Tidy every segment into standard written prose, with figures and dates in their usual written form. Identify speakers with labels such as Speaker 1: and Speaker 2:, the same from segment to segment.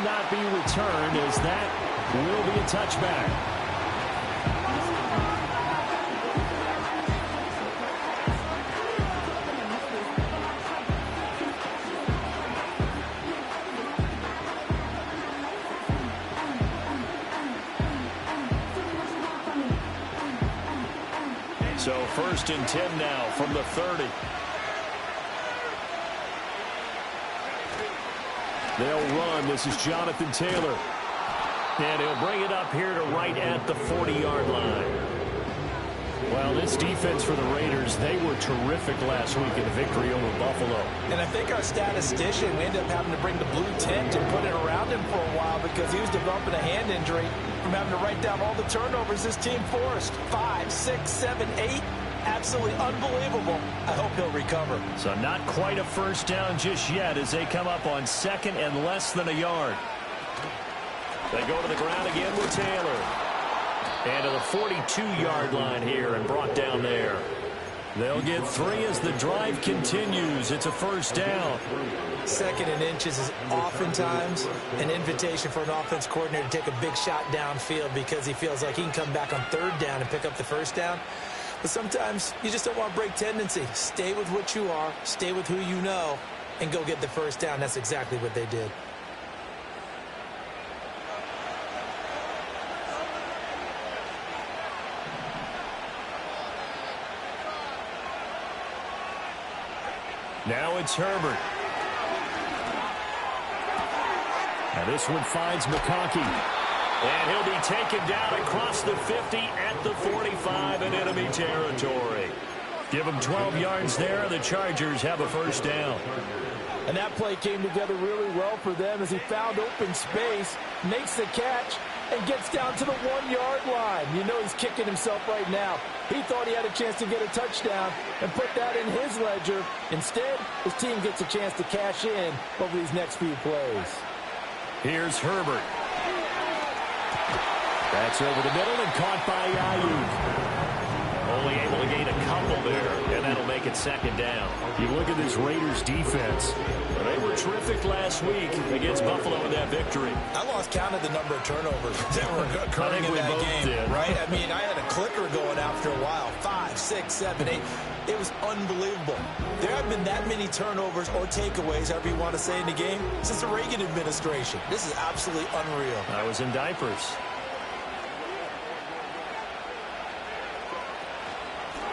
Speaker 1: not be returned, as that will be a touchback. So 1st and 10 now from the 30. They'll run. This is Jonathan Taylor. And he'll bring it up here to right at the 40-yard line. Well, this defense for the Raiders, they were terrific last week in the victory over Buffalo.
Speaker 2: And I think our statistician, we ended up having to bring the blue tent and put it around him for a while because he was developing a hand injury from having to write down all the turnovers this team forced. 5, 6, 7, 8. Absolutely unbelievable. I hope he'll recover. So
Speaker 1: not quite a first down just yet as they come up on 2nd and less than a yard. They go to the ground again with Taylor. And to the 42-yard line here and brought down there. They'll get 3 as the drive continues. It's a first down.
Speaker 2: 2nd and inches is oftentimes an invitation for an offense coordinator to take a big shot downfield because he feels like he can come back on 3rd down and pick up the first down. But sometimes you just don't want to break tendency. Stay with what you are, stay with who you know, and go get the first down. That's exactly what they did.
Speaker 1: Now it's Herbert. Now this one finds McConkey. And he'll be taken down across the 50 at the 45 in enemy territory. Give him 12 yards there. The Chargers have a first down.
Speaker 2: And that play came together really well for them as he found open space, makes the catch, and gets down to the 1-yard line. You know he's kicking himself right now. He thought he had a chance to get a touchdown and put that in his ledger. Instead, his team gets a chance to cash in over these next few plays.
Speaker 1: Here's Herbert. That's over the middle and caught by Ayuk. Only able to gain a couple there, and that'll make it 2nd down. You look at this Raiders defense. They were terrific last week against Buffalo in that victory.
Speaker 2: I lost count of the number of turnovers that were occurring in that game, right? I mean, I had a clicker going after a while. 5, 6, 7, 8. It was unbelievable. There have been that many turnovers or takeaways, however you want to say, in the game since the Reagan administration. This is absolutely unreal.
Speaker 1: I was in diapers.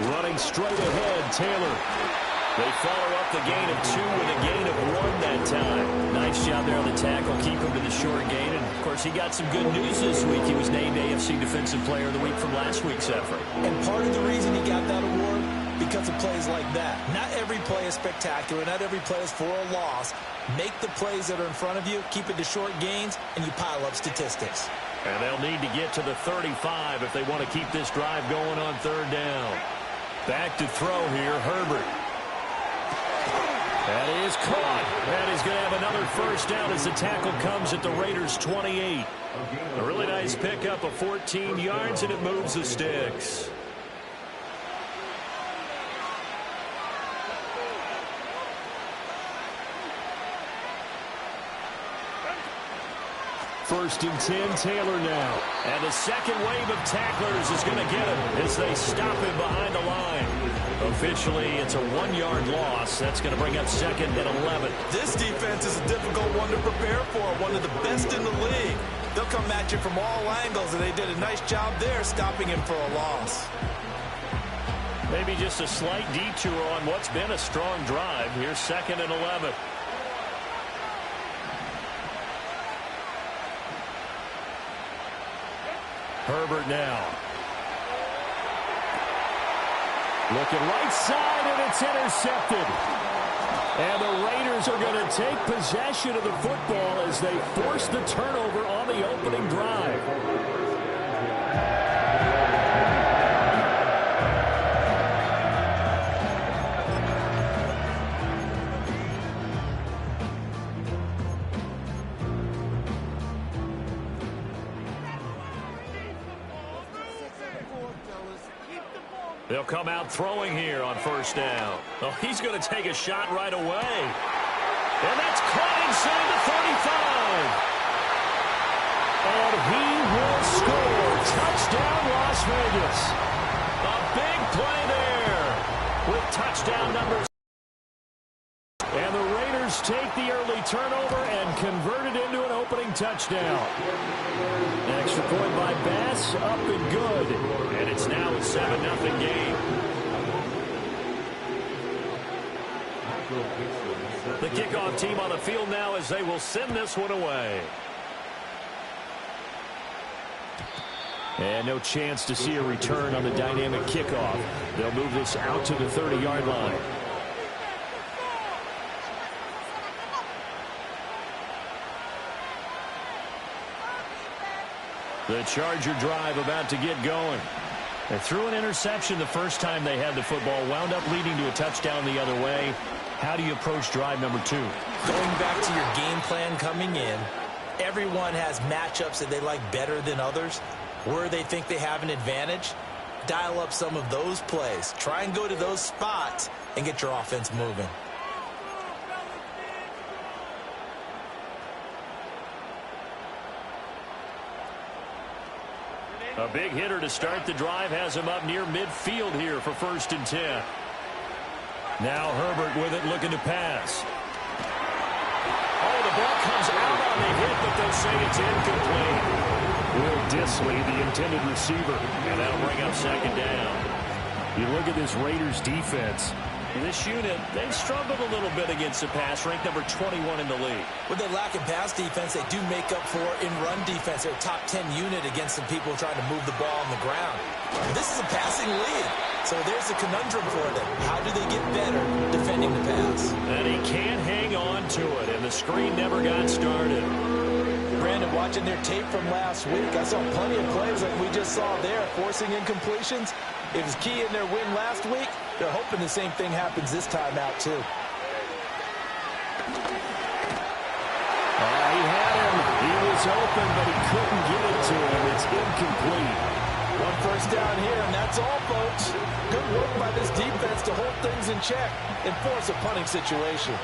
Speaker 1: Running straight ahead, Taylor. They follow up the gain of 2 with a gain of 1 that time. Nice job there on the tackle. Keep him to the short gain. And, of course, he got some good news this week. He was named AFC Defensive Player of the Week from last week's effort.
Speaker 2: And part of the reason he got that award, because of plays like that. Not every play is spectacular. Not every play is for a loss. Make the plays that are in front of you, keep it to short gains, and you pile up statistics.
Speaker 1: And they'll need to get to the 35 if they want to keep this drive going on 3rd down. Back to throw here, Herbert. That is caught. That is going to have another first down as the tackle comes at the Raiders' 28. A really nice pickup of 14 yards, and it moves the sticks. First and 10, Taylor now. And the second wave of tacklers is going to get him as they stop him behind the line. Officially, it's a 1-yard loss. That's going to bring up 2nd and 11.
Speaker 2: This defense is a difficult one to prepare for, one of the best in the league. They'll come at you from all angles, and they did a nice job there stopping him for a loss.
Speaker 1: Maybe just a slight detour on what's been a strong drive. Here's 2nd and 11. Herbert now. Looking right side, and it's intercepted. And the Raiders are going to take possession of the football as they force the turnover on the opening drive. They'll come out throwing here on first down. Oh, he's going to take a shot right away. And that's caught inside the 35. touchdown, Las Vegas. A big play there with touchdown numbers. And the Raiders take the early turnover and convert it into an opening touchdown. Extra point by Bass, up and good. And it's now a 7-0 game. The kickoff team on the field now as they will send this one away. And no chance to see a return on the dynamic kickoff. They'll move this out to the 30-yard line. The Charger drive about to get going. They threw an interception the first time they had the football, wound up leading to a touchdown the other way. How do you approach drive number 2?
Speaker 2: Going back to your game plan coming in, everyone has matchups that they like better than others. Where they think they have an advantage, dial up some of those plays. Try and go to those spots and get your offense moving.
Speaker 1: A big hitter to start the drive has him up near midfield here for 1st and 10. Now Herbert with it, looking to pass. Oh, the ball comes out on the hit, but they'll say it's incomplete. Will Dissly, the intended receiver, and that'll bring up 2nd down. You look at this Raiders defense. This unit, they've struggled a little bit against the pass, ranked number 21 in the league.
Speaker 2: With their lack of pass defense, they do make up for in run defense. They're a top 10 unit against some people trying to move the ball on the ground. This is a passing league, so there's a conundrum for them. How do they get better defending the pass?
Speaker 1: And he can't hang on to it, and the screen never got started.
Speaker 2: Brandon, watching their tape from last week, I saw plenty of plays like we just saw there, forcing incompletions. It was key in their win last week. They're hoping the same thing happens this time out, too.
Speaker 1: He had him. He was open, but he couldn't get it to him. It's incomplete.
Speaker 2: 1 first down here, and that's all, folks. Good work by this defense to hold things in check and force a punting situation.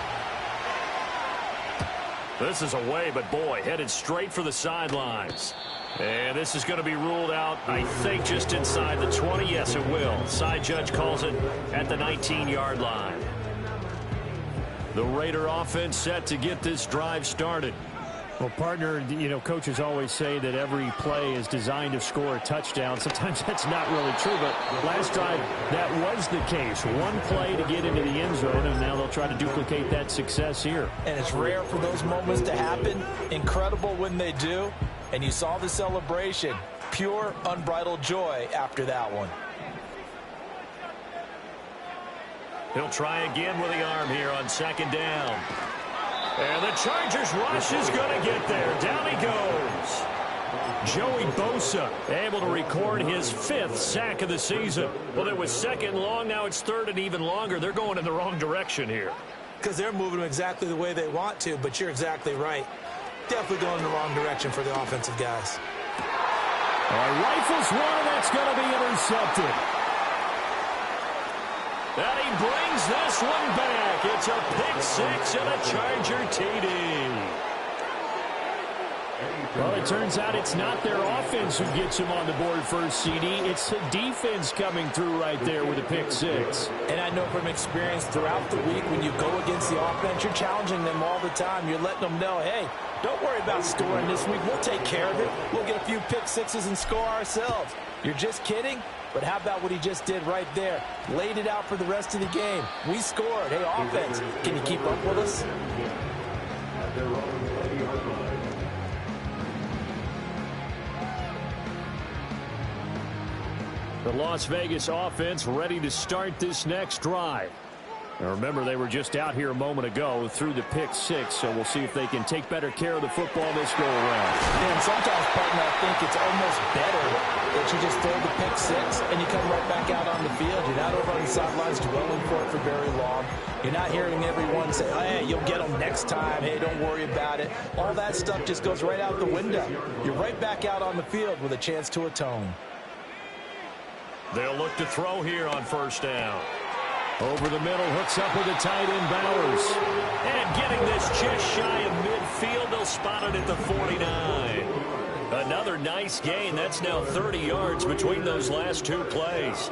Speaker 1: This is away, but boy, headed straight for the sidelines. And this is going to be ruled out, I think, just inside the 20. Yes, it will. Side judge calls it at the 19-yard line. The Raider offense set to get this drive started. Well, partner, you know, coaches always say that every play is designed to score a touchdown. Sometimes that's not really true, but last drive, that was the case. One play to get into the end zone, and now they'll try to duplicate that success here.
Speaker 2: And it's rare for those moments to happen. Incredible when they do. And you saw the celebration. Pure, unbridled joy after that one.
Speaker 1: He'll try again with the arm here on 2nd down. And the Chargers rush is going to get there. Down he goes. Joey Bosa able to record his 5th sack of the season. Well, it was 2nd long. Now it's 3rd and even longer. They're going in the wrong direction here.
Speaker 2: Because they're moving exactly the way they want to, but you're exactly right. Definitely going in the wrong direction for the offensive guys.
Speaker 1: Rifles one, and that's going to be intercepted. And he brings this one back. It's a pick 6 and a Charger TD. Well, it turns out it's not their offense who gets him on the board first, CD. It's the defense coming through right there with a pick 6.
Speaker 2: And I know from experience throughout the week, when you go against the offense, you're challenging them all the time. You're letting them know, hey, don't worry about scoring this week. We'll take care of it. We'll get a few pick 6s and score ourselves. You're just kidding? But how about what he just did right there? Laid it out for the rest of the game. We scored. Hey, offense, can you keep up with us?
Speaker 1: The Las Vegas offense ready to start this next drive. Now remember, they were just out here a moment ago through the pick 6, so we'll see if they can take better care of the football this go around.
Speaker 2: And sometimes, partner, I think it's almost better that you just throw the pick 6 and you come right back out on the field. You're not over on the sidelines dwelling for it for very long. You're not hearing everyone say, hey, you'll get them next time. Hey, don't worry about it. All that stuff just goes right out the window. You're right back out on the field with a chance to atone.
Speaker 1: They'll look to throw here on 1st down. Over the middle, hooks up with the tight end, Bowers. And getting this just shy of midfield, they'll spot it at the 49. Another nice gain. That's now 30 yards between those last two plays.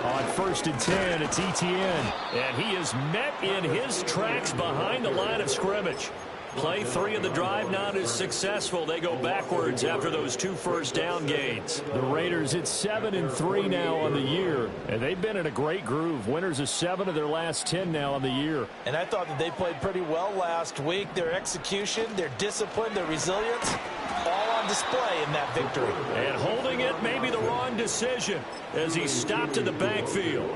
Speaker 1: On 1st and 10, it's Etienne. And he is met in his tracks behind the line of scrimmage. Play 3 of the drive not as successful. They go backwards after those 2 first-down gains.
Speaker 3: The Raiders, it's 7-3 now on the year, and they've been in a great groove. Winners of 7 of their last 10 now on the year.
Speaker 2: And I thought that they played pretty well last week. Their execution, their discipline, their resilience, all on display in that victory.
Speaker 1: And holding it may be the wrong decision as he stopped in the backfield.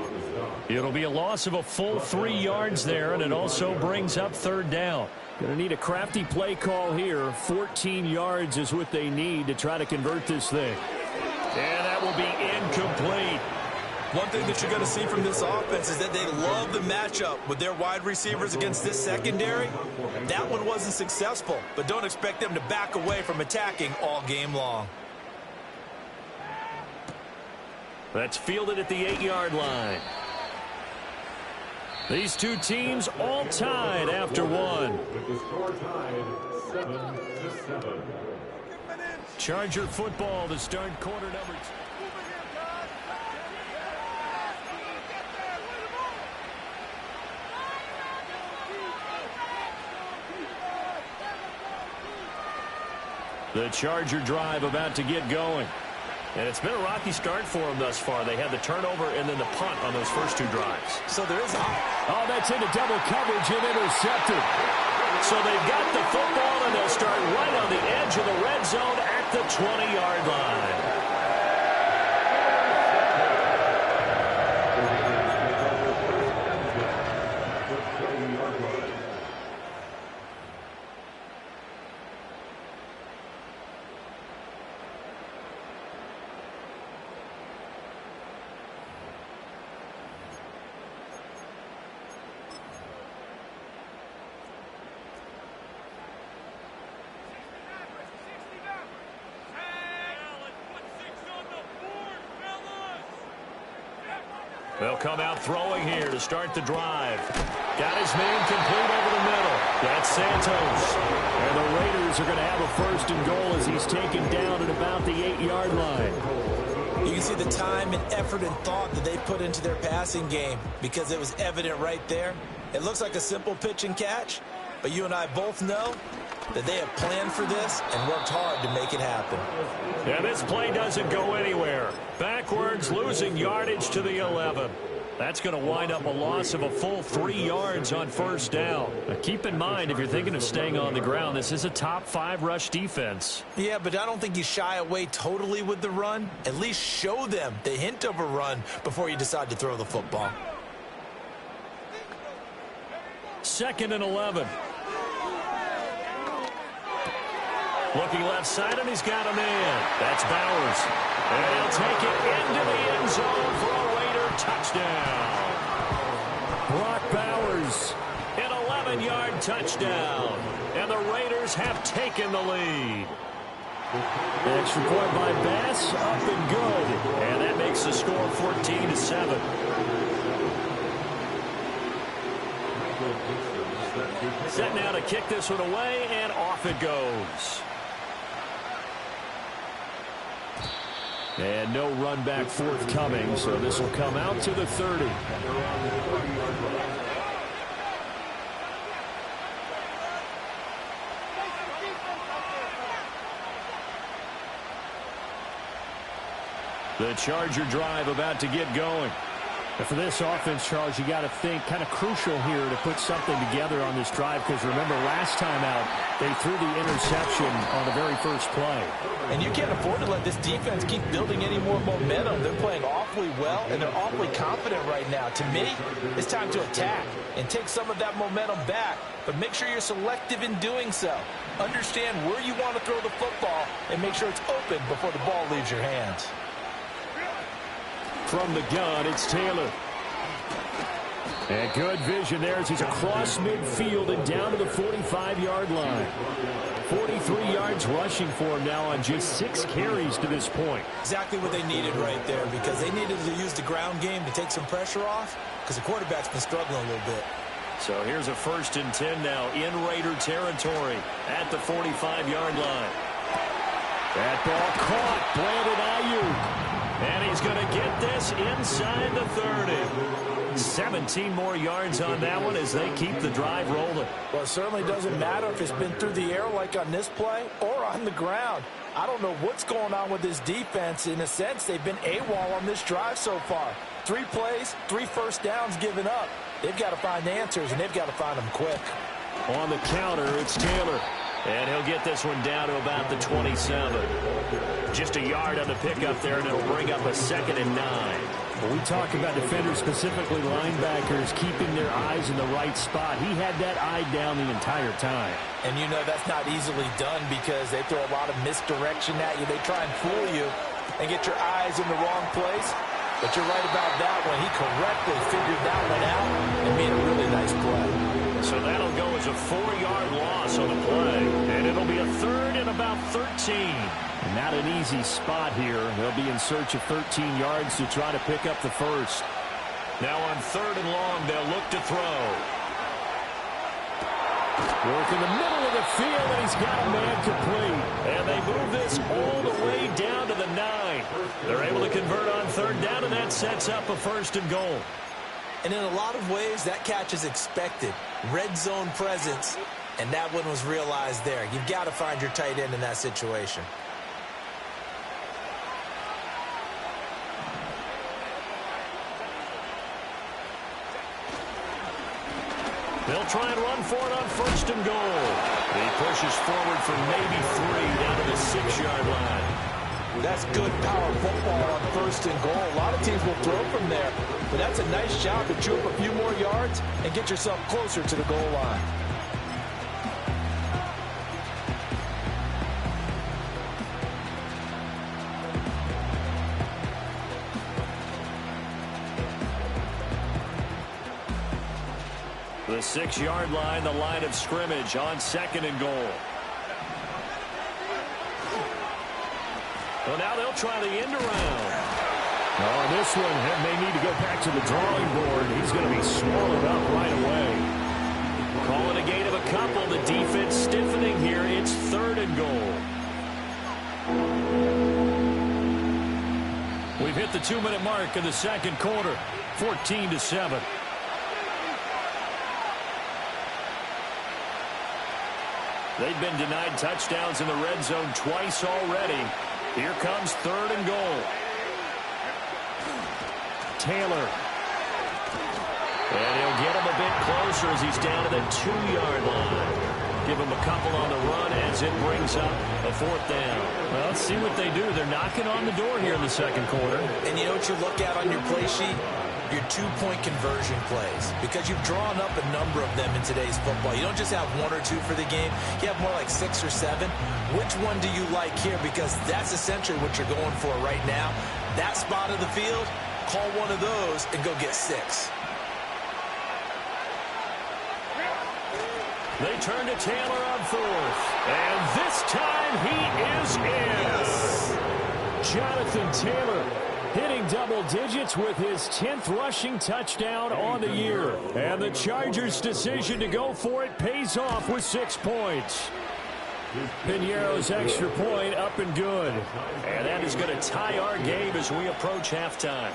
Speaker 1: It'll be a loss of a full 3 yards there, and it also brings up 3rd down.
Speaker 3: Going to need a crafty play call here. 14 yards is what they need to try to convert this thing.
Speaker 1: And that will be incomplete.
Speaker 4: One thing that you're going to see from this offense is that they love the matchup with their wide receivers against this secondary. That one wasn't successful, but don't expect them to back away from attacking all game long.
Speaker 1: That's fielded at the 8-yard line. These two teams all tied after one.
Speaker 5: With the score tied 7-7.
Speaker 1: Charger football to start quarter number 2. The Charger drive about to get going. And it's been a rocky start for them thus far. They had the turnover and then the punt on those first 2 drives.
Speaker 2: So there is
Speaker 3: Oh, that's into double coverage and intercepted.
Speaker 1: So they've got the football, and they'll start right on the edge of the red zone at the 20-yard line. They'll come out throwing here to start the drive. Got his man complete over the middle. That's Santos.
Speaker 3: And the Raiders are going to have a 1st and goal as he's taken down at about the 8-yard line.
Speaker 2: You can see the time and effort and thought that they put into their passing game because it was evident right there. It looks like a simple pitch and catch, but you and I both know that they have planned for this and worked hard to make it happen.
Speaker 1: Yeah, this play doesn't go anywhere. Backwards, losing yardage to the 11. That's going to wind up a loss of a full 3 yards on 1st down. Now, keep in mind, if you're thinking of staying on the ground, this is a top 5 rush defense.
Speaker 2: Yeah, but I don't think you shy away totally with the run. At least show them the hint of a run before you decide to throw the football.
Speaker 1: 2nd and 11. Looking left side, and he's got a man. That's Bowers. And he'll take it into the end zone for a Raider touchdown.
Speaker 3: Brock Bowers.
Speaker 1: An 11-yard touchdown. And the Raiders have taken the lead.
Speaker 3: Extra point by Bass, up and good.
Speaker 1: And that makes the score 14-7. Set now to kick this one away, and off it goes.
Speaker 3: And no run back forthcoming, so this will come out to the 30.
Speaker 1: The Charger drive about to get going.
Speaker 3: And for this offense, Charles, you got to think kind of crucial here to put something together on this drive, because remember last time out they threw the interception on the very first play.
Speaker 2: And you can't afford to let this defense keep building any more momentum. They're playing awfully well, and they're awfully confident right now. To me, it's time to attack and take some of that momentum back, but make sure you're selective in doing so. Understand where you want to throw the football and make sure it's open before the ball leaves your hands.
Speaker 3: From the gun, it's Taylor. And good vision there as he's across midfield and down to the 45-yard line. 43 yards rushing for him now on just 6 carries to this point.
Speaker 2: Exactly what they needed right there, because they needed to use the ground game to take some pressure off, because the quarterback's been struggling a little bit.
Speaker 1: So here's a 1st and 10 now in Raider territory at the 45-yard line.
Speaker 3: That ball caught. Brandon Ayuk.
Speaker 1: And he's going to get this inside the 30. 17 more yards on that one as they keep the drive rolling.
Speaker 2: Well, it certainly doesn't matter if it's been through the air like on this play or on the ground. I don't know what's going on with this defense. In a sense, they've been AWOL on this drive so far. 3 plays, 3 first downs given up. They've got to find answers, and they've got to find them quick.
Speaker 1: On the counter, it's Taylor. And he'll get this one down to about the 27. Just a yard on the pickup there, and it'll bring up a 2nd and 9.
Speaker 3: When we talk about defenders, specifically linebackers, keeping their eyes in the right spot, he had that eye down the entire time.
Speaker 2: And you know that's not easily done because they throw a lot of misdirection at you. They try and fool you and get your eyes in the wrong place. But you're right about that one. He correctly figured that one out and made a really nice play.
Speaker 1: So that'll go as a 4-yard loss on the play. And it'll be a 3rd and about 13.
Speaker 3: Not an easy spot here. They'll be in search of 13 yards to try to pick up the first.
Speaker 1: Now on 3rd and long, they'll look to throw.
Speaker 3: Work in the middle of the field, and he's got a man complete.
Speaker 1: And they move this all the way down to the 9. They're able to convert on 3rd down, and that sets up a 1st and goal.
Speaker 4: And in a lot of ways, that catch is expected. Red zone presence, and that one was realized there. You've got to find your tight end in that situation.
Speaker 1: They'll try and run for it on 1st and goal. He pushes forward for maybe 3 down to the 6-yard line.
Speaker 2: That's good power football on 1st and goal. A lot of teams will throw from there, but that's a nice job to chew up a few more yards and get yourself closer to the goal line.
Speaker 1: The 6-yard line, the line of scrimmage on 2nd and goal. Well, now they'll try the end around.
Speaker 3: Oh, this one may need to go back to the drawing board. He's going to be swallowed up right away.
Speaker 1: Calling a gain of a couple. The defense stiffening here. It's 3rd and goal.
Speaker 3: We've hit the 2-minute mark in the 2nd quarter. 14-7.
Speaker 1: They've been denied touchdowns in the red zone twice already. Here comes 3rd and goal. Taylor. And he'll get him a bit closer as he's down to the 2-yard line. Give him a couple on the run as it brings up a 4th down.
Speaker 3: Well, let's see what they do. They're knocking on the door here in the 2nd quarter.
Speaker 4: And you know what you look at on your play sheet? Your 2-point conversion plays, because you've drawn up a number of them in today's football. You don't just have 1 or 2 for the game. You have more like 6 or 7. Which one do you like here? Because that's essentially what you're going for right now. That spot of the field, call one of those and go get 6.
Speaker 1: They turn to Taylor on 4th. And this time he is in.
Speaker 4: Yes.
Speaker 3: Jonathan Taylor hitting double digits with his 10th rushing touchdown on the year. And the Chargers' decision to go for it pays off with 6 points. Piñeiro's extra point up and good.
Speaker 1: And that is going to tie our game as we approach halftime.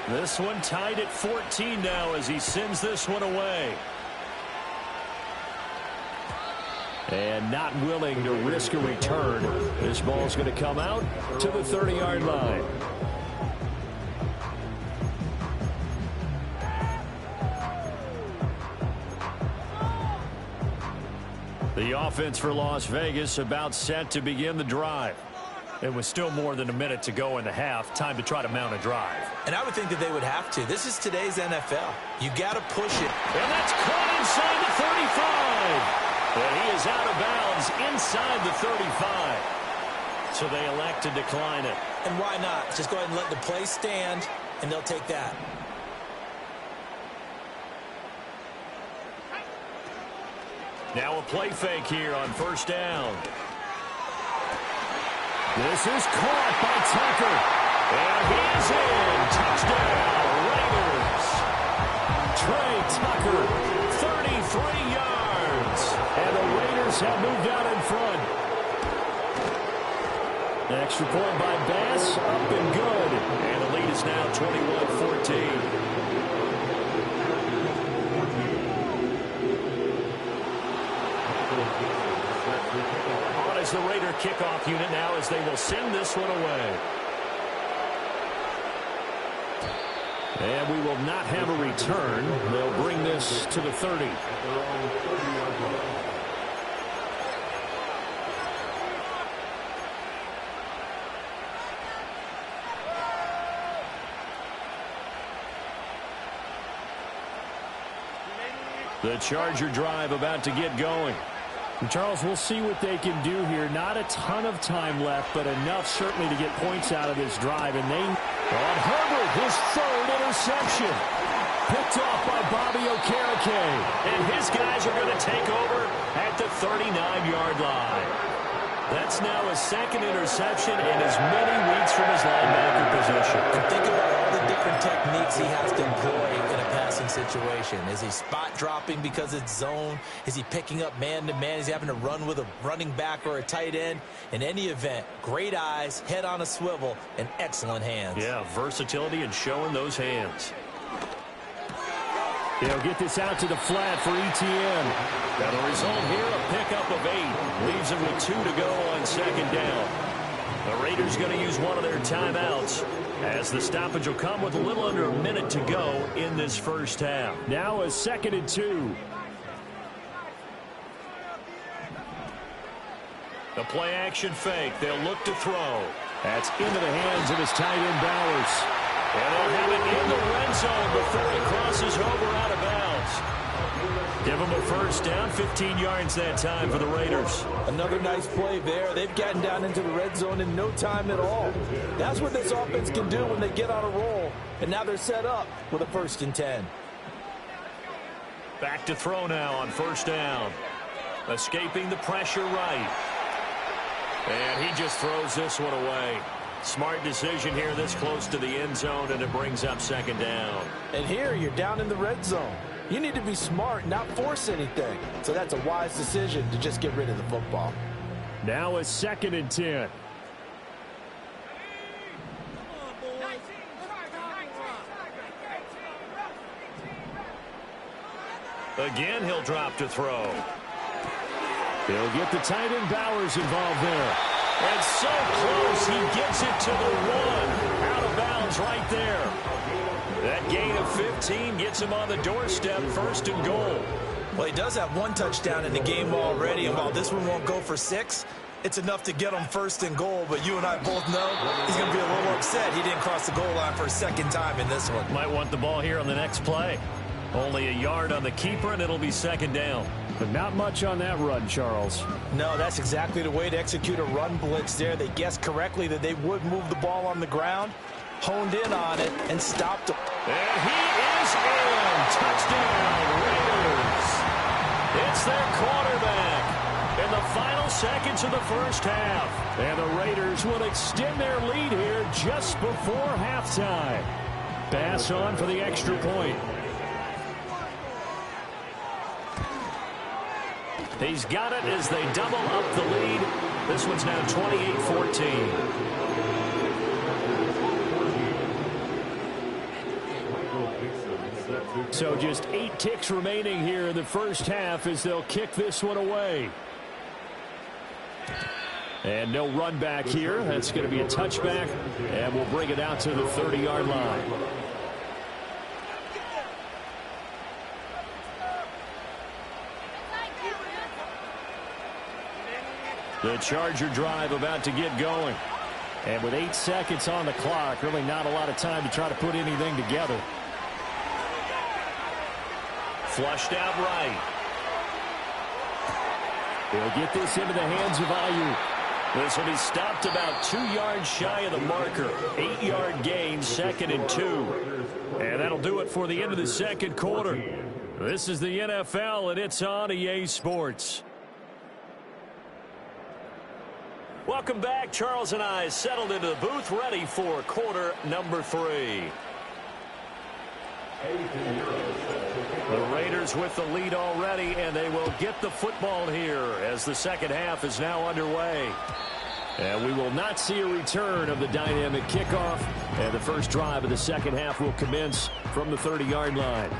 Speaker 1: This one tied at 14 now as he sends this one away.
Speaker 3: And not willing to risk a return. This ball's going to come out to the 30-yard line.
Speaker 1: The offense for Las Vegas about set to begin the drive. It was still more than a minute to go in the half. Time to try to mount a drive.
Speaker 4: And I would think that they would have to. This is today's NFL. You got to push it.
Speaker 1: And that's caught inside the 35. And he is out of bounds inside the 35. So they elect to decline it.
Speaker 4: And why not? Just go ahead and let the play stand, and they'll take that.
Speaker 1: Now a play fake here on 1st down.
Speaker 3: This is caught by Tucker. And he is in. Touchdown, Raiders. Trey Tucker, 33 yards. And the Raiders have moved out in front. Extra point by Bass, up and good. And the lead is now 21-14. As the Raider kickoff unit now as they will send this one away. And we will not have a return. They'll bring this to the 30. The Charger drive about to get going. Charles, we'll see what they can do here. Not a ton of time left, but enough certainly to get points out of this drive. And they, on Herbert, his third interception. Picked off by Bobby Okereke.
Speaker 1: And his guys are going to take over at the 39-yard line. That's now his second interception in as many weeks from his linebacker position.
Speaker 2: Think about all the different techniques he has to employ in a passing situation. Is he spot dropping because it's zone? Is he picking up man-to-man? Is he having to run with a running back or a tight end? In any event, great eyes, head on a swivel, and excellent hands.
Speaker 1: Yeah, versatility and showing those hands.
Speaker 3: They'll get this out to the flat for Etienne.
Speaker 1: Now the result here, a pickup of 8. Leaves him with 2 to go on second down. The Raiders going to use one of their timeouts as the stoppage will come with a little under a minute to go in this first half.
Speaker 3: Now a 2nd and 2.
Speaker 1: The play action fake. They'll look to throw.
Speaker 3: That's into the hands of his tight end Bowers.
Speaker 1: And they'll have it in the red zone before he crosses over out of bounds. Give him a first down, 15 yards that time for the Raiders.
Speaker 2: Another nice play there. They've gotten down into the red zone in no time at all. That's what this offense can do when they get on a roll. And now they're set up with a 1st and 10.
Speaker 1: Back to throw now on first down. Escaping the pressure right. And he just throws this one away. Smart decision here this close to the end zone, and it brings up second down.
Speaker 2: And here you're down in the red zone. You need to be smart, not force anything. So that's a wise decision to just get rid of the football.
Speaker 3: Now a 2nd and 10.
Speaker 1: Again, he'll drop to throw.
Speaker 3: They'll get the tight end Bowers involved there.
Speaker 1: And so close, he gets it to the 1. Out of bounds right there. That gain of 15 gets him on the doorstep, 1st and goal.
Speaker 4: Well, he does have 1 touchdown in the game already, and while this one won't go for 6, it's enough to get him 1st and goal. But you and I both know he's going to be a little upset he didn't cross the goal line for a 2nd time in this one.
Speaker 1: Might want the ball here on the next play. Only a yard on the keeper, and it'll be second down.
Speaker 3: But not much on that run, Charles.
Speaker 2: No, that's exactly the way to execute a run blitz there. They guessed correctly that they would move the ball on the ground, honed in on it, and stopped him.
Speaker 1: And he is in. Touchdown, Raiders. It's their quarterback in the final seconds of the first half.
Speaker 3: And the Raiders will extend their lead here just before halftime. Bass on for the extra point.
Speaker 1: He's got it as they double up the lead. This one's now 28-14.
Speaker 3: So just 8 ticks remaining here in the first half as they'll kick this one away. And no run back here. That's going to be a touchback, and we'll bring it out to the 30-yard line. The Charger drive about to get going. And with 8 seconds on the clock, really not a lot of time to try to put anything together.
Speaker 1: Flushed out right.
Speaker 3: They'll get this into the hands of Aiyuk.
Speaker 1: This will be stopped about 2 yards shy of the marker. 8-yard gain, 2nd and 2. And that'll do it for the end of the second quarter. This is the NFL, and it's on EA Sports. Welcome back. Charles and I settled into the booth, ready for quarter number 3. The Raiders with the lead already, and they will get the football here as the second half is now underway. And we will not see a return of the dynamic kickoff, and the first drive of the second half will commence from the 30-yard line.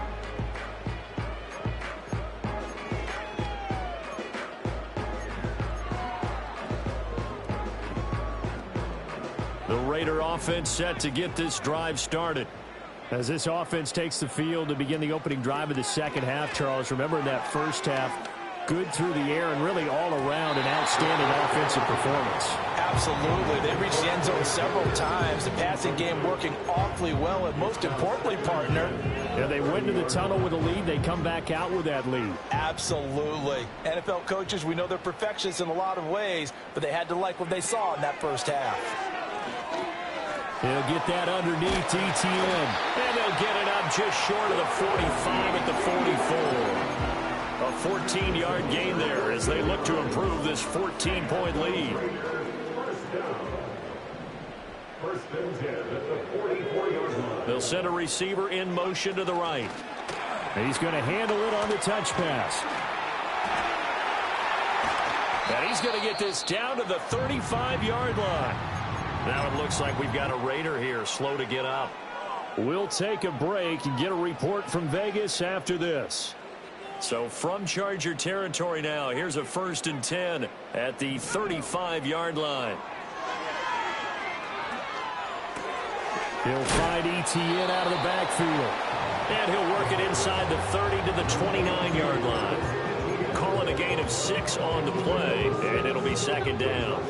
Speaker 1: The Raider offense set to get this drive started. As this offense takes the field to begin the opening drive of the second half, Charles, remember in that first half, good through the air and really all around an outstanding offensive performance.
Speaker 2: Absolutely. They reached the end zone several times. The passing game working awfully well, and most importantly, partner.
Speaker 3: Yeah, they went to the tunnel with a lead. They come back out with that lead.
Speaker 2: Absolutely. NFL coaches, we know they're perfectionists in a lot of ways, but they had to like what they saw in that first half.
Speaker 3: They'll get that underneath ETN.
Speaker 1: And they'll get it up just short of the 45 at the 44. A 14-yard gain there as they look to improve this 14-point lead.
Speaker 5: First and 10 at the 44-yard line.
Speaker 1: They'll send a receiver in motion to the right.
Speaker 3: And he's going to handle it on the touch pass.
Speaker 1: And he's going to get this down to the 35-yard line. Now it looks like we've got a Raider here, slow to get up.
Speaker 3: We'll take a break and get a report from Vegas after this.
Speaker 1: So from Charger territory now, here's a 1st and 10 at the 35-yard line.
Speaker 3: He'll find ETN out of the backfield.
Speaker 1: And he'll work it inside the 30 to the 29-yard line. Call it a gain of 6 on the play, and it'll be second down.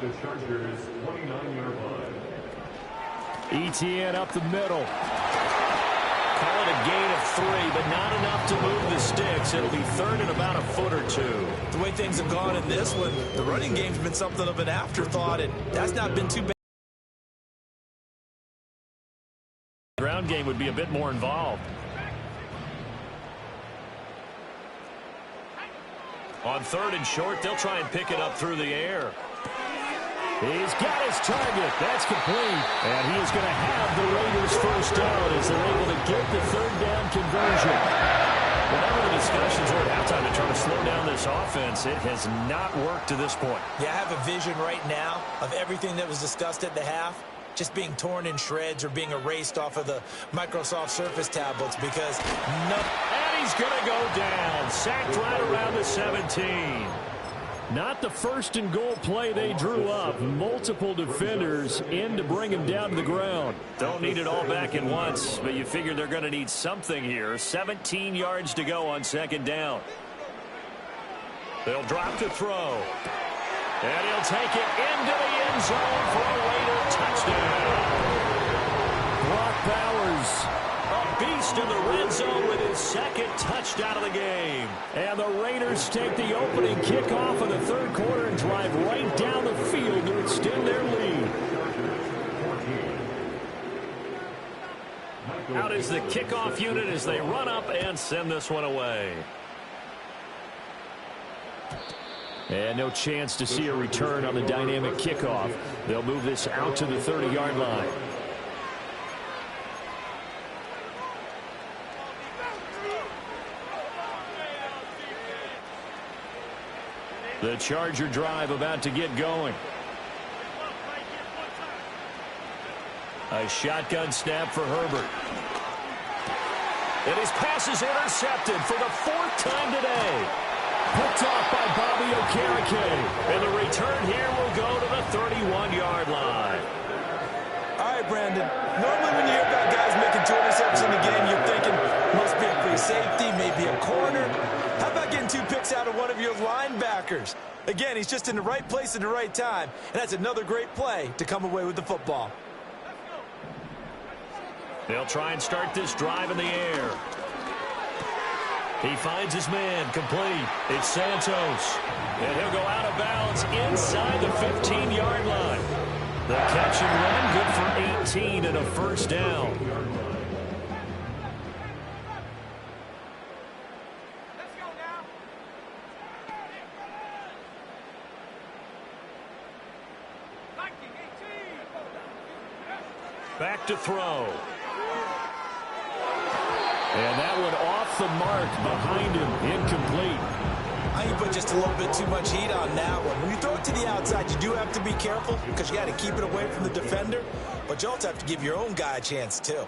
Speaker 5: The Chargers 29-yard line.
Speaker 3: ETN up the middle.
Speaker 1: Call it a gain of 3, but not enough to move the sticks. It'll be third and about a foot or 2.
Speaker 4: The way things have gone in this one, the running game's been something of an afterthought, and that's not been too bad.
Speaker 1: The ground game would be a bit more involved. On 3rd and short, they'll try and pick it up through the air.
Speaker 3: He's got his target. That's complete. And he is going to have the Raiders first down as they're able to get the third down conversion.
Speaker 1: Whatever the discussions were at halftime to try to slow down this offense, it has not worked to this point.
Speaker 4: Yeah, I have a vision right now of everything that was discussed at the half just being torn in shreds or being erased off of the Microsoft Surface tablets because
Speaker 1: And he's going to go down. Sacked right around the 17.
Speaker 3: Not the first and goal play they drew up. Multiple defenders in to bring him down to the ground.
Speaker 1: Don't need it all back at once, but you figure they're going to need something here. 17 yards to go on second down. They'll drop to throw. And he'll take it into the end zone for a Raider touchdown.
Speaker 3: Brock Bowers,
Speaker 1: A beast in the red zone with his second touchdown of the game.
Speaker 3: and the Raiders take the opening kickoff of the third quarter and drive right down the field to extend their lead.
Speaker 1: Out is the kickoff unit as they run up and send this one away.
Speaker 3: And no chance to see a return on the dynamic kickoff. They'll move this out to the 30-yard line. The Charger drive about to get going. A shotgun snap for Herbert.
Speaker 1: And his pass is intercepted for the 4th time today.
Speaker 3: Picked off by Bobby Okereke.
Speaker 1: And the return here will go to the 31-yard line.
Speaker 4: All right, Brandon. Normally when you hear about guys making 2 interceptions in the game, you're thinking must be a free safety, maybe a corner. How about getting 2 picks out of one of your linebackers? Again, he's just in the right place at the right time, and that's another great play to come away with the football.
Speaker 1: They'll try and start this drive in the air. He finds his man, complete. It's Santos. And he'll go out of bounds inside the 15-yard line. The catch and run, good for 18 and a first down. Back to throw. And that one off the mark behind him. Incomplete.
Speaker 4: I think you put just a little bit too much heat on that one. When you throw it to the outside, you do have to be careful because you got to keep it away from the defender. But you also have to give your own guy a chance, too.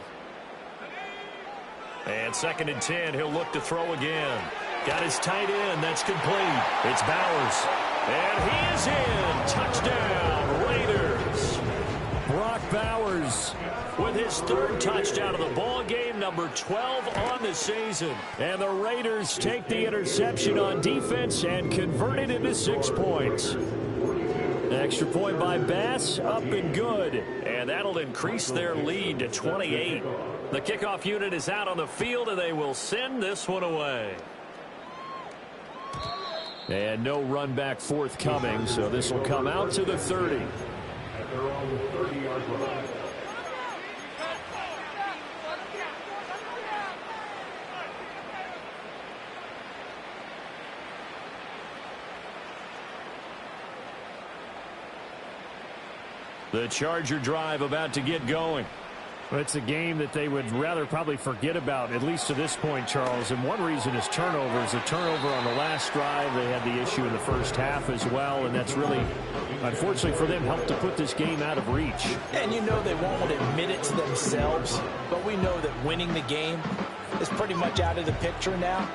Speaker 1: And 2nd and 10, he'll look to throw again. Got his tight end. That's complete. It's Bowers. And he is in. Touchdown, Raiders. Brock Bowers with his 3rd touchdown of the ball game, number 12 on the season. And the Raiders take the interception on defense and convert it into 6 points. Extra point by Bass, up and good. And that'll increase their lead to 28. The kickoff unit is out on the field, and they will send this one away. And no run back forthcoming, so this will come out to the 30.
Speaker 5: At their own 30-yard line.
Speaker 1: The Charger drive about to get going.
Speaker 3: Well, it's a game that they would rather probably forget about, at least to this point, Charles. And one reason is turnovers. A turnover on the last drive. They had the issue in the first half as well, and that's really, unfortunately for them, helped to put this game out of reach.
Speaker 2: And you know they won't admit it to themselves, but we know that winning the game is pretty much out of the picture now.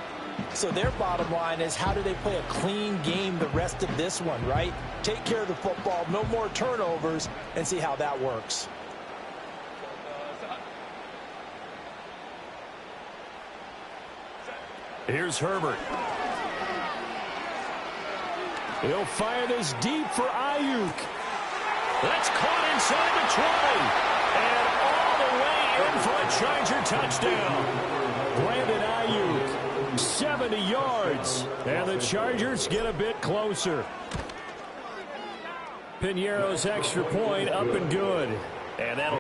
Speaker 2: So their bottom line is, how do they play a clean game the rest of this one, right? Take care of the football, no more turnovers, and see how that works.
Speaker 1: Here's Herbert. He'll fire this deep for Ayuk. That's caught inside the 20. And all the way in for a Charger touchdown. Brandon Ayuk, 70 yards. And the Chargers get a bit closer. Piñeiro's extra point up and good. And that'll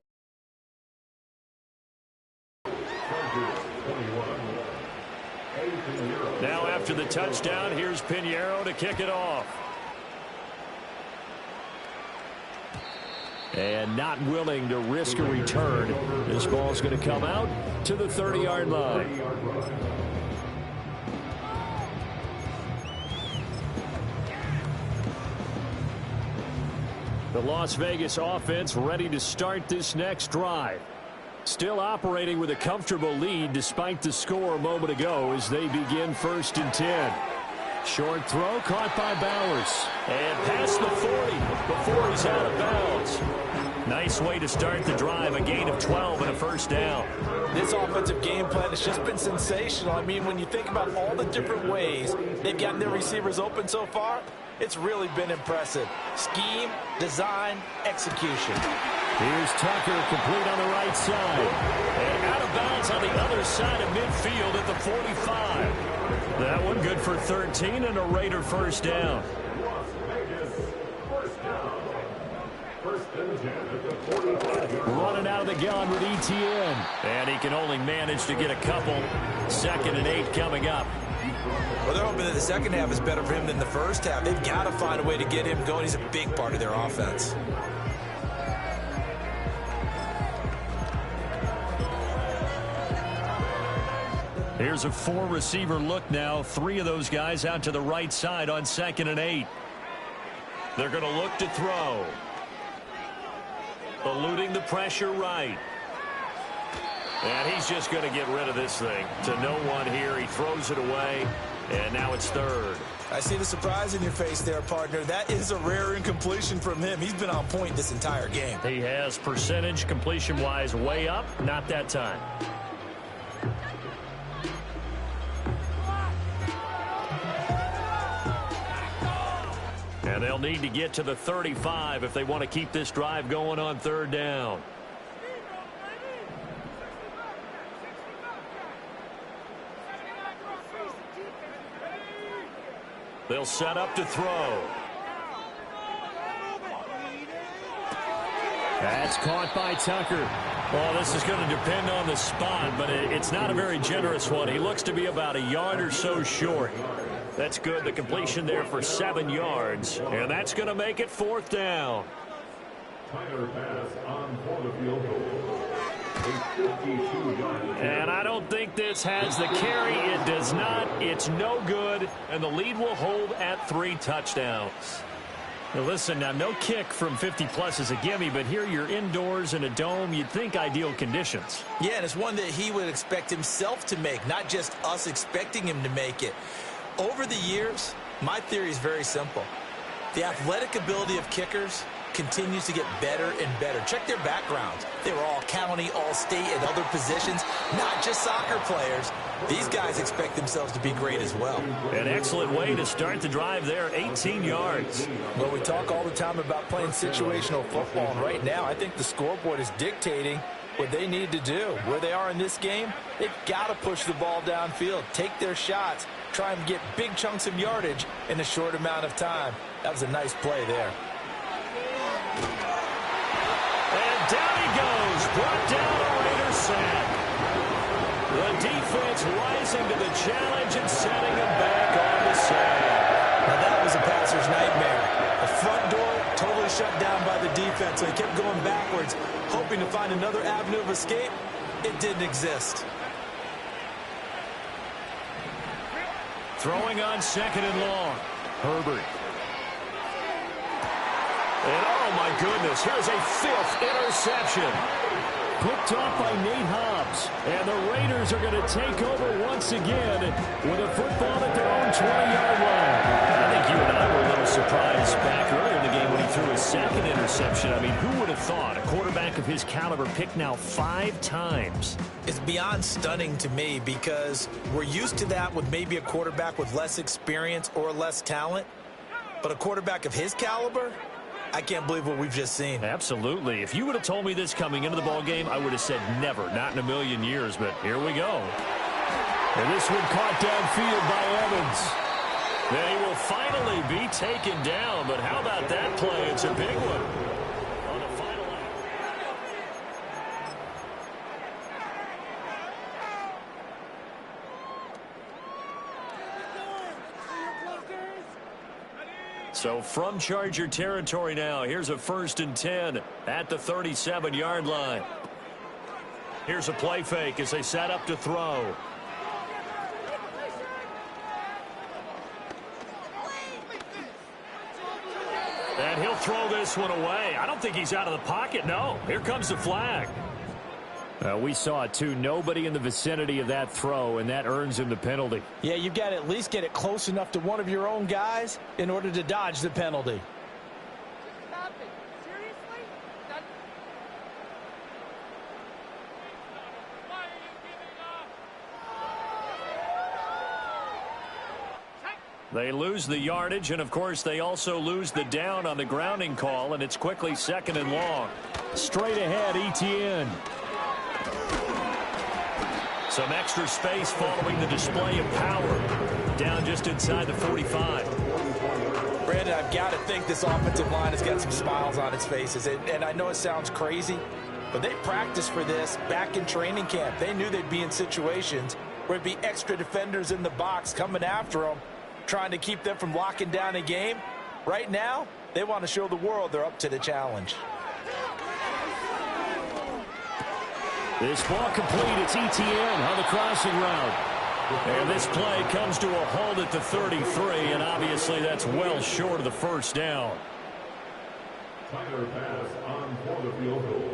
Speaker 1: now after the touchdown, here's Piñeiro to kick it off. And not willing to risk a return. This ball's going to come out to the 30-yard line. The Las Vegas offense ready to start this next drive. Still operating with a comfortable lead despite the score a moment ago as they begin 1st and 10. Short throw caught by Bowers. And past the 40 before he's out of bounds. Nice way to start the drive, a gain of 12 and a 1st down.
Speaker 2: This offensive game plan has just been sensational. I mean, when you think about all the different ways they've gotten their receivers open so far, it's really been impressive. Scheme, design, execution.
Speaker 1: Here's Tucker, complete on the right side. And out of bounds on the other side of midfield at the 45. That one good for 13 and a Raider 1st down. Running out of the gun with Etienne. And he can only manage to get a couple. 2nd and 8 coming up.
Speaker 4: Well, they're hoping that the second half is better for him than the first half. They've got to find a way to get him going. He's a big part of their offense.
Speaker 1: Here's a 4-receiver look now. 3 of those guys out to the right side on 2nd and 8. They're going to look to throw. Eluding the pressure right. And he's just going to get rid of this thing. To no one here. He throws it away. And now it's 3rd.
Speaker 4: I see the surprise in your face there, partner. That is a rare incompletion from him. He's been on point this entire game.
Speaker 1: He has percentage completion-wise way up. Not that time. And they'll need to get to the 35 if they want to keep this drive going on 3rd down. They'll set up to throw. That's caught by Tucker. Well, this is going to depend on the spot, but it's not a very generous one. He looks to be about a yard or so short. That's good. The completion there for 7 yards. And that's going to make it 4th down.
Speaker 5: Tyler pass on for the field goal.
Speaker 1: And I don't think this has the carry. It does not. It's no good. And the lead will hold at 3 touchdowns. Now listen, now no kick from 50-plus is a gimme, but here you're indoors in a dome. You'd think ideal conditions.
Speaker 4: Yeah, and it's one that he would expect himself to make, not just us expecting him to make it. Over the years, my theory is very simple. The athletic ability of kickers continues to get better and better. Check their backgrounds. They were all county, all state, and other positions, not just soccer players. These guys expect themselves to be great as well.
Speaker 1: An excellent way to start the drive there, 18 yards.
Speaker 2: Well, we talk all the time about playing situational football, and right now I think the scoreboard is dictating what they need to do. Where they are in this game, they've got to push the ball downfield, take their shots, try and get big chunks of yardage in a short amount of time. That was a nice play there.
Speaker 1: And down he goes, brought down a Raider sack. The defense rising to the challenge and setting him back on the sack.
Speaker 4: Now that was a passer's nightmare. The front door totally shut down by the defense, so he kept going backwards, hoping to find another avenue of escape. It didn't exist.
Speaker 1: Throwing on 2nd and long. Herbert. And oh my goodness, here's a 5th interception. Picked off by Nate Hobbs. And the Raiders are going to take over once again with a football at their own 20-yard line. I think you and I were a little surprised back earlier in the game when he threw his 2nd interception. I mean, who would have thought a quarterback of his caliber picked now 5 times?
Speaker 4: It's beyond stunning to me because we're used to that with maybe a quarterback with less experience or less talent. But a quarterback of his caliber, I can't believe what we've just seen.
Speaker 1: Absolutely. If you would have told me this coming into the ball game, I would have said never, not in a million years, but here we go. And this one caught downfield by Evans. Then he will finally be taken down, but how about that play? It's a big one. On the final So from Charger territory now, here's a 1st and 10 at the 37-yard line. Here's a play fake as they set up to throw. And he'll throw this one away. I don't think he's out of the pocket. No, here comes the flag. We saw it, too. Nobody in the vicinity of that throw, and that earns him the penalty.
Speaker 2: Yeah, you've got to at least get it close enough to one of your own guys in order to dodge the penalty.
Speaker 6: Stop it. Seriously? Why are you giving up?
Speaker 1: They lose the yardage, and, of course, they also lose the down on the grounding call, and it's quickly 2nd and long. Straight ahead, Etienne. Some extra space following the display of power. Down just inside the 45.
Speaker 2: Brandon, I've got to think this offensive line has got some smiles on its faces. And I know it sounds crazy, but they practiced for this back in training camp. They knew they'd be in situations where it'd be extra defenders in the box coming after them, trying to keep them from locking down a game. Right now, they want to show the world they're up to the challenge.
Speaker 1: This ball complete. It's Etienne on the crossing route. And this play comes to a halt at the 33, and obviously that's well short of the 1st down.
Speaker 5: Tyler pass on for the field goal.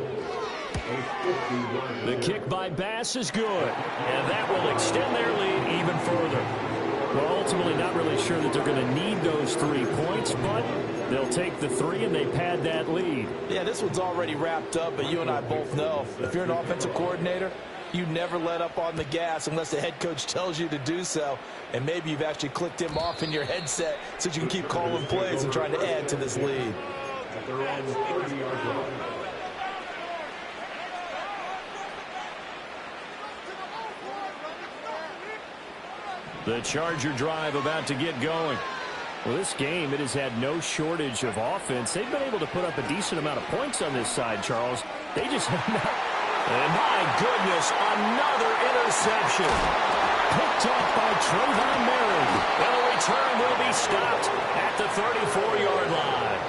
Speaker 1: The kick by Bass is good, and that will extend their lead even further. Well, ultimately not really sure that they're going to need those 3 points, but they'll take the 3 and they pad that lead.
Speaker 2: Yeah, this one's already wrapped up, but you and I both know if you're an offensive coordinator, you never let up on the gas unless the head coach tells you to do so. And maybe you've actually clicked him off in your headset so you can keep calling plays and trying to add to this lead.
Speaker 5: At their own 30-yard line.
Speaker 1: The Charger drive about to get going. Well, this game, it has had no shortage of offense. They've been able to put up a decent amount of points on this side, Charles. They just have not. And my goodness, another interception. Picked off by Trayvon Merritt. And a return will be stopped at the 34-yard line.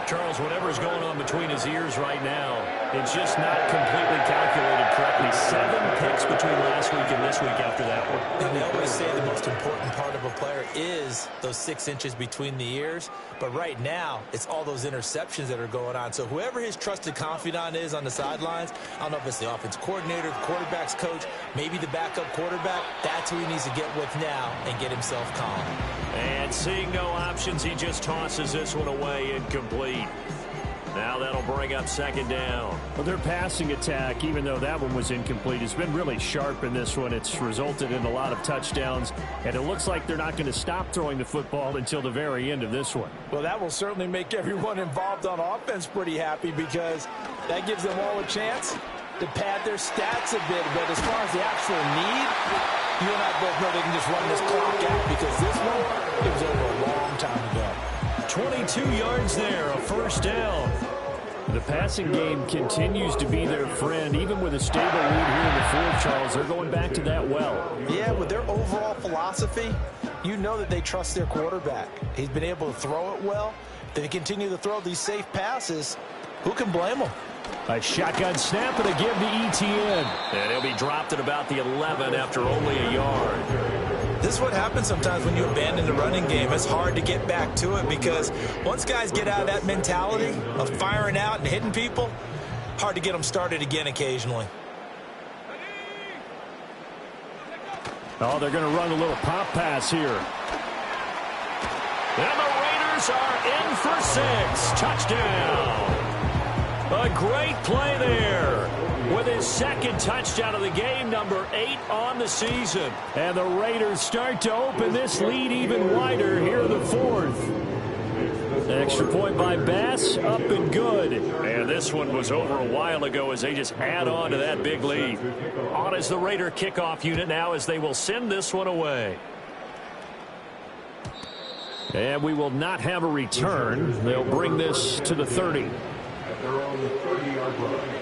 Speaker 1: Charles, whatever's going on between his ears right now, it's just not completely calculated correctly. 7 picks between last week and this week after that one.
Speaker 4: And they always say the most important part of a player is those 6 inches between the ears. But right now, it's all those interceptions that are going on. So whoever his trusted confidant is on the sidelines, I don't know if it's the offense coordinator, the quarterback's coach, maybe the backup quarterback, that's who he needs to get with now and get himself calm.
Speaker 1: And seeing no options, he just tosses this one away incomplete. Now that'll bring up 2nd down.
Speaker 3: Well, their passing attack, even though that one was incomplete, has been really sharp in this one. It's resulted in a lot of touchdowns, and it looks like they're not going to stop throwing the football until the very end of this one.
Speaker 2: Well, that will certainly make everyone involved on offense pretty happy because that gives them all a chance to pad their stats a bit. But as far as the actual need, you and I both know they can just run this clock out because this one, it was over a long time ago.
Speaker 1: 22 yards there, a 1st down.
Speaker 3: The passing game continues to be their friend. Even with a stable lead here in the 4th, Charles, they're going back to that well.
Speaker 2: Yeah, with their overall philosophy, you know that they trust their quarterback. He's been able to throw it well. They continue to throw these safe passes. Who can blame them?
Speaker 3: A shotgun snap and a give to Etienne.
Speaker 1: And he'll be dropped at about the 11 after only a yard.
Speaker 4: This is what happens sometimes when you abandon the running game. It's hard to get back to it because once guys get out of that mentality of firing out and hitting people, hard to get them started again occasionally.
Speaker 3: Oh, they're going to run a little pop pass here.
Speaker 1: And the Raiders are in for 6. Touchdown. A great play there with his 2nd touchdown of the game, number 8 on the season.
Speaker 3: And the Raiders start to open this lead even wider here in the 4th. Extra point by Bass, up and good.
Speaker 1: And this one was over a while ago as they just add on to that big lead. On is the Raider kickoff unit now as they will send this one away.
Speaker 3: And we will not have a return. They'll bring this to the 30.
Speaker 5: They're on the 30-yard line.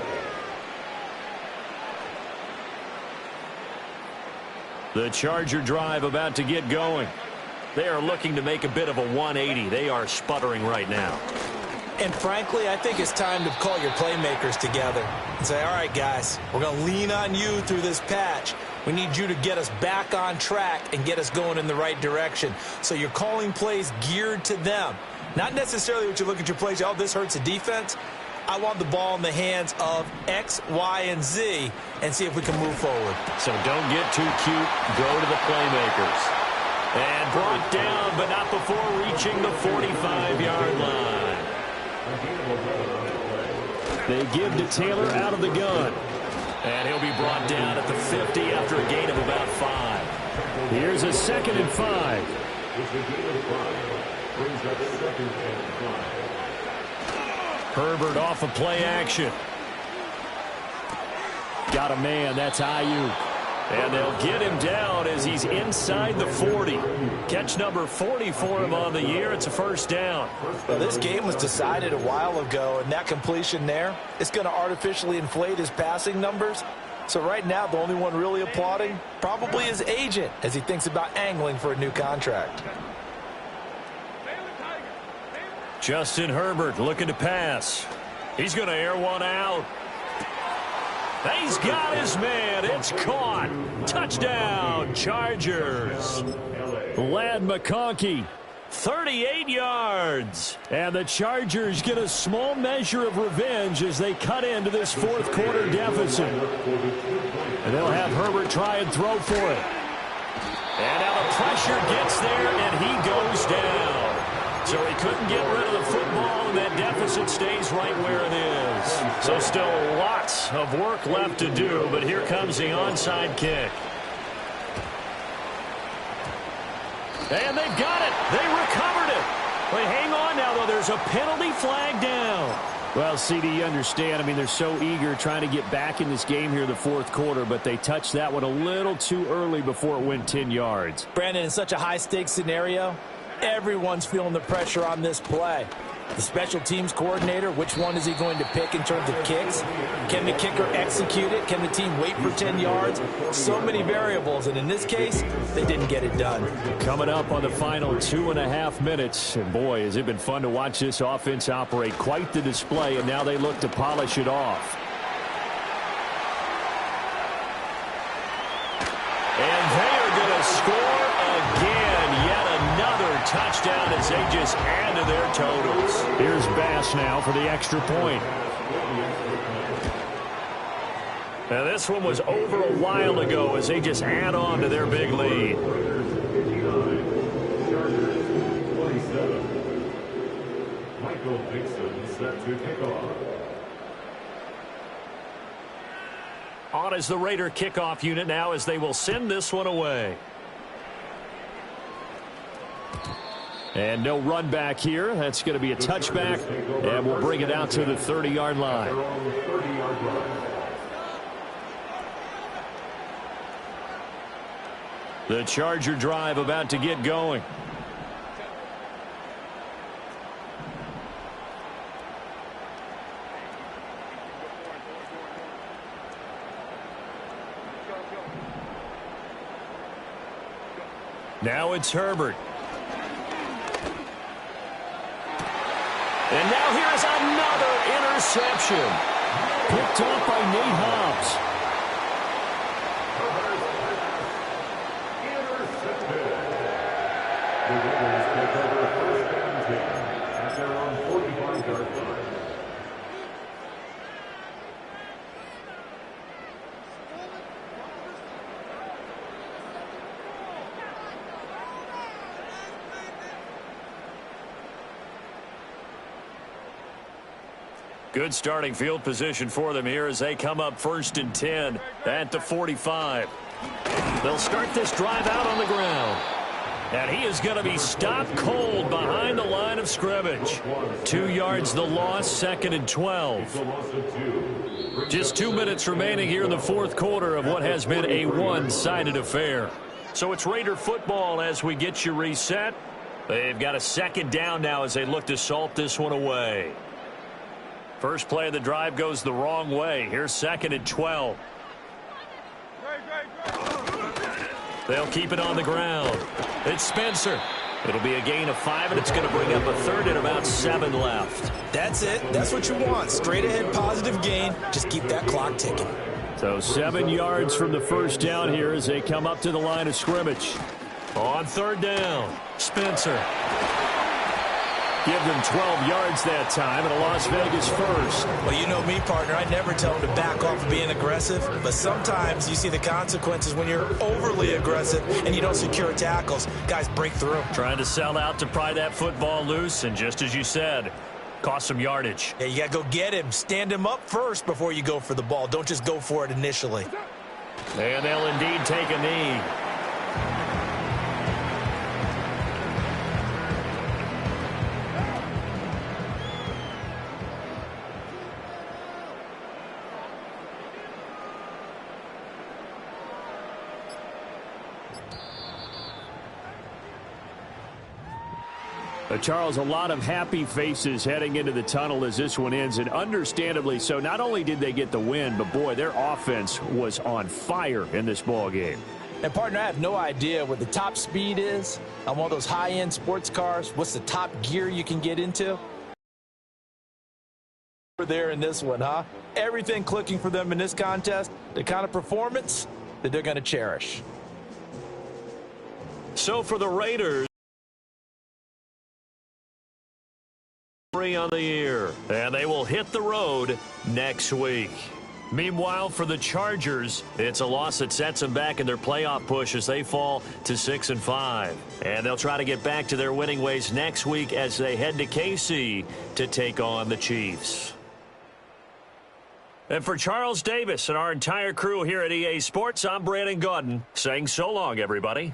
Speaker 1: The Charger drive about to get going. They are looking to make a bit of a 180. They are sputtering right now.
Speaker 4: And frankly, I think it's time to call your playmakers together and say, all right, guys, we're going to lean on you through this patch. We need you to get us back on track and get us going in the right direction. So you're calling plays geared to them. Not necessarily what you look at your plays, oh, this hurts the defense. I want the ball in the hands of X, Y, and Z and see if we can move forward.
Speaker 1: So don't get too cute. Go to the playmakers. And brought down, but not before reaching the 45-yard line.
Speaker 3: They give to Taylor out of the gun.
Speaker 1: And he'll be brought down at the 50 after a gain of about 5.
Speaker 3: Here's a 2nd and 5.
Speaker 5: It's a gain of 5. Brings up 2nd and 5.
Speaker 1: Herbert off of play action.
Speaker 3: Got a man. That's Ayuk.
Speaker 1: And they'll get him down as he's inside the 40. Catch number 40 for him on the year. It's a 1st down.
Speaker 2: Well, this game was decided a while ago, and that completion there, it's going to artificially inflate his passing numbers. So right now, the only one really applauding probably his agent as he thinks about angling for a new contract.
Speaker 1: Justin Herbert looking to pass. He's going to air one out. He's got his man. It's caught. Touchdown, Chargers.
Speaker 3: Ladd McConkey.
Speaker 1: 38 yards.
Speaker 3: And the Chargers get a small measure of revenge as they cut into this 4th quarter deficit. And they'll have Herbert try and throw for it.
Speaker 1: And now the pressure gets there, and he goes down. So he couldn't get rid of the football, and that deficit stays right where it is. So still lots of work left to do, but here comes the onside kick. And they've got it. They recovered it. Wait, hang on now, though. There's a penalty flag down.
Speaker 3: Well, CD, you understand. I mean, they're so eager trying to get back in this game here in the 4th quarter, but they touched that one a little too early before it went 10 yards.
Speaker 2: Brandon, in such a high-stakes scenario, everyone's feeling the pressure on this play. The special teams coordinator, which one is he going to pick in terms of kicks? Can the kicker execute it? Can the team wait for 10 yards? So many variables, and in this case, they didn't get it done.
Speaker 3: Coming up on the final 2.5 minutes, and boy, has it been fun to watch this offense operate. Quite the display, and now they look to polish it off. And they are going to score again. Yet another touchdown as they just add to their totals. Here's Bass now for the extra point. Now this one was over a while ago as they just add on to their big lead.
Speaker 5: 27. Michael Dixon set to kick off.
Speaker 1: On is the Raider kickoff unit now as they will send this one away.
Speaker 3: And no run back here. That's going to be a touchback, and we'll bring it out to the 30-yard line. The Charger drive about to get going. Now it's Herbert. And now here's another interception. Picked off by Nate Hobbs.
Speaker 5: The Raiders take over first and 10 at their own 45-yard line.
Speaker 1: Good starting field position for them here as they come up first and 10 at the 45. They'll start this drive out on the ground. And he is going to be stopped cold behind the line of scrimmage. 2 yards the loss, second and 12. Just 2 minutes remaining here in the fourth quarter of what has been a one-sided affair. So it's Raider football as we get you reset. They've got a second down now as they look to salt this one away. First play of the drive goes the wrong way. Here's second and 12. They'll keep it on the ground. It's Spencer. It'll be a gain of 5, and it's going to bring up a third and about 7 left.
Speaker 4: That's it. That's what you want. Straight ahead positive gain. Just keep that clock ticking.
Speaker 3: So 7 yards from the first down here as they come up to the line of scrimmage.
Speaker 1: On third down, Spencer.
Speaker 3: Give them 12 yards that time, and a Las Vegas first.
Speaker 4: Well, you know me, partner. I never tell them to back off of being aggressive, but sometimes you see the consequences when you're overly aggressive and you don't secure tackles. Guys break through.
Speaker 1: Trying to sell out to pry that football loose, and just as you said, cost some yardage.
Speaker 4: Yeah, you got to go get him. Stand him up first before you go for the ball. Don't just go for it initially.
Speaker 1: And they'll indeed take a knee.
Speaker 3: Charles, a lot of happy faces heading into the tunnel as this one ends, and understandably so. Not only did they get the win, but boy, their offense was on fire in this ball game.
Speaker 2: And, partner, I have no idea what the top speed is on one of those high-end sports cars. What's the top gear you can get into? There in this one, huh? Everything clicking for them in this contest, the kind of performance that they're going to cherish.
Speaker 1: So for the Raiders, on the year, and they will hit the road next week. Meanwhile, for the Chargers, it's a loss that sets them back in their playoff push as they fall to 6-5. And they'll try to get back to their winning ways next week as they head to KC to take on the Chiefs. And for Charles Davis and our entire crew here at EA Sports, I'm Brandon Gaudin saying so long, everybody.